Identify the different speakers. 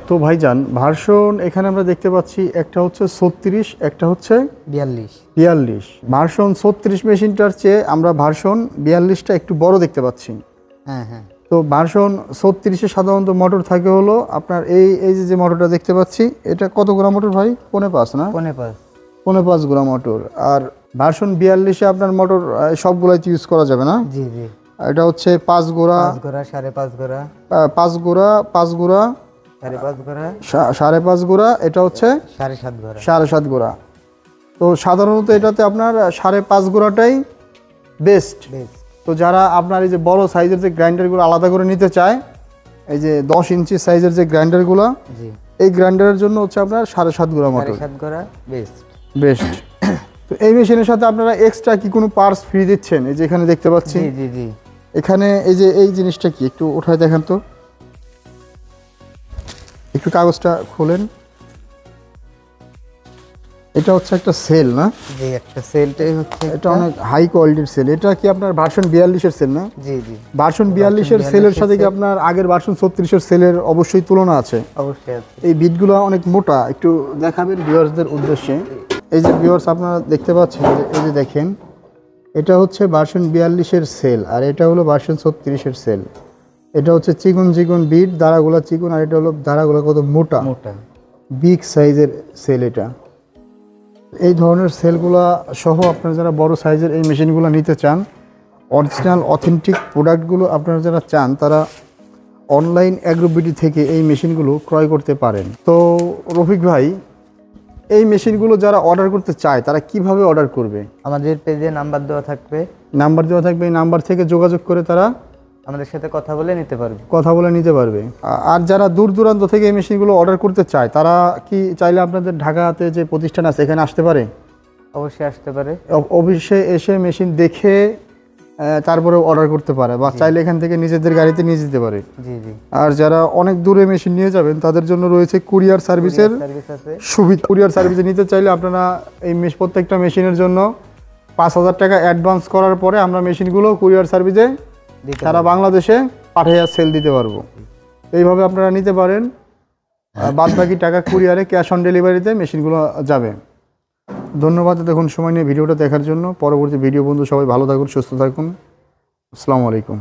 Speaker 1: তো ভাইজান ভার্সন এখানে আমরা দেখতে পাচ্ছি একটা হচ্ছে 36, একটা হচ্ছে 42। ভার্সন 36 মেশিনটার চেয়ে আমরা ভার্সন 42টা একটু বড় দেখতে পাচ্ছি।
Speaker 2: হ্যাঁ হ্যাঁ।
Speaker 1: তো ভার্সন 36-এ সাধারণত মোটর থাকে হলো আপনার এই যে মোটরটা দেখতে পাচ্ছি, এটা কত গোড়া মোটর ভাই? 5.5 না? 5.5 গোড়া মোটর। আর ভার্সন 42-এ আপনার মোটর সবগুলাই ইউজ করা যাবে না?
Speaker 2: জি জি।
Speaker 1: এটা হচ্ছে 5 গোড়া,
Speaker 2: 5.5 গোড়া,
Speaker 1: 5 গোড়া, 5 গোড়া,
Speaker 2: 5.5 গোড়া,
Speaker 1: 5.5 গোড়া, এটা হচ্ছে
Speaker 2: 7.5 গোড়া।
Speaker 1: 7.5 গোড়া। তো সাধারণত এটাতে আপনার 5.5 গোড়াটাই বেস্ট। তো যারা আপনার এই যে বড় সাইজের যে গ্রাইন্ডারগুলো আলাদা করে নিতে চায়, এই যে 10 ইঞ্চি সাইজের যে গ্রাইন্ডারগুলো, এই গ্রাইন্ডারের জন্য হচ্ছে আপনার 7.5 গোড়া মোটর,
Speaker 2: 7.5 গোড়া
Speaker 1: বেস্ট। তো এই মেশিনের সাথে আপনারা এক্সট্রা কি কোনো পার্টস ফ্রি দিচ্ছেন? এই যে এখানে দেখতে পাচ্ছি,
Speaker 2: জি জি।
Speaker 1: এখানে এই যে এই জিনিসটা কি একটু উঠায় দেখেন তো, একটু কাগজটা খোলেন। এটা হচ্ছে একটা সেল না?
Speaker 2: জি, একটা সেলটাই হচ্ছে,
Speaker 1: এটা অনেক হাই কোয়ালিটির সেল। এটা কি আপনার ভার্সন 42-এর সেল না?
Speaker 2: জি জি।
Speaker 1: ভার্সন 42-এর সেলের সাথে কি আপনার আগের ভার্সন 36-এর সেলের অবশ্যই তুলনা আছে?
Speaker 2: অবশ্যই আছে।
Speaker 1: এই বিটগুলো অনেক মোটা, একটু দেখাবেন ভিউয়ার্সদের উদ্দেশ্যে। এই যে ভিউয়ার্স আপনারা দেখতে পাচ্ছেন, এই যে দেখেন, এটা হচ্ছে ভার্সন 42-এর সেল, আর এটা হলো ভার্সন 36-এর সেল। এটা হচ্ছে চিকন চিকন বিট, দাঁড়াগুলো চিকন, আর এটা হলো দাঁড়াগুলো কত মোটা, বিগ সাইজের সেল। এটা এই ধরনের সেলগুলো সহ আপনারা যারা বড় সাইজের এই মেশিনগুলো নিতে চান, অরিজিনাল অথেন্টিক প্রোডাক্টগুলো আপনারা যারা চান, তারা অনলাইন অ্যাগ্রোবিডি থেকে এই মেশিনগুলো ক্রয় করতে পারেন। তো রফিক ভাই, এই মেশিনগুলো যারা অর্ডার করতে চায় তারা কিভাবে অর্ডার করবে?
Speaker 2: আমাদের পেজে নাম্বার দেওয়া থাকবে,
Speaker 1: এই নাম্বার থেকে যোগাযোগ করে তারা
Speaker 2: আমাদের সাথে কথা বলে নিতে পারবে।
Speaker 1: আর যারা দূর দূরান্ত থেকে এই মেশিনগুলো অর্ডার করতে চায়, তারা কি চাইলে আপনাদের ঢাকাতে যে প্রতিষ্ঠান আছে এখানে আসতে পারে?
Speaker 2: অবশ্যই আসতে পারে।
Speaker 1: অবশ্যই এসে মেশিন দেখে তারপরে অর্ডার করতে পারে, বা চাইলে এখান থেকে নিজেদের গাড়িতে নিয়ে যেতে পারে।
Speaker 2: জি জি।
Speaker 1: আর যারা অনেক দূরে মেশিন নিয়ে যাবেন, তাদের জন্য রয়েছে কুরিয়ার সার্ভিসের সুবিধা। কুরিয়ার সার্ভিসে নিতে চাইলে আপনারা এই প্রত্যেকটা মেশিনের জন্য 5,000 টাকা অ্যাডভান্স করার পরে আমরা মেশিনগুলো কুরিয়ার সার্ভিসে সারা বাংলাদেশে পাঠিয়ে সেল দিতে পারবো। এইভাবে আপনারা নিতে পারেন। বাদ বাকি টাকা কুরিয়ারে ক্যাশ অন ডেলিভারিতে মেশিনগুলো যাবে। ধন্যবাদ দেখুন সময় নিয়ে ভিডিওটা দেখার জন্য। পরবর্তী ভিডিও বন্ধু সবাই ভালো থাকুন, সুস্থ থাকুন। আসসালামু আলাইকুম।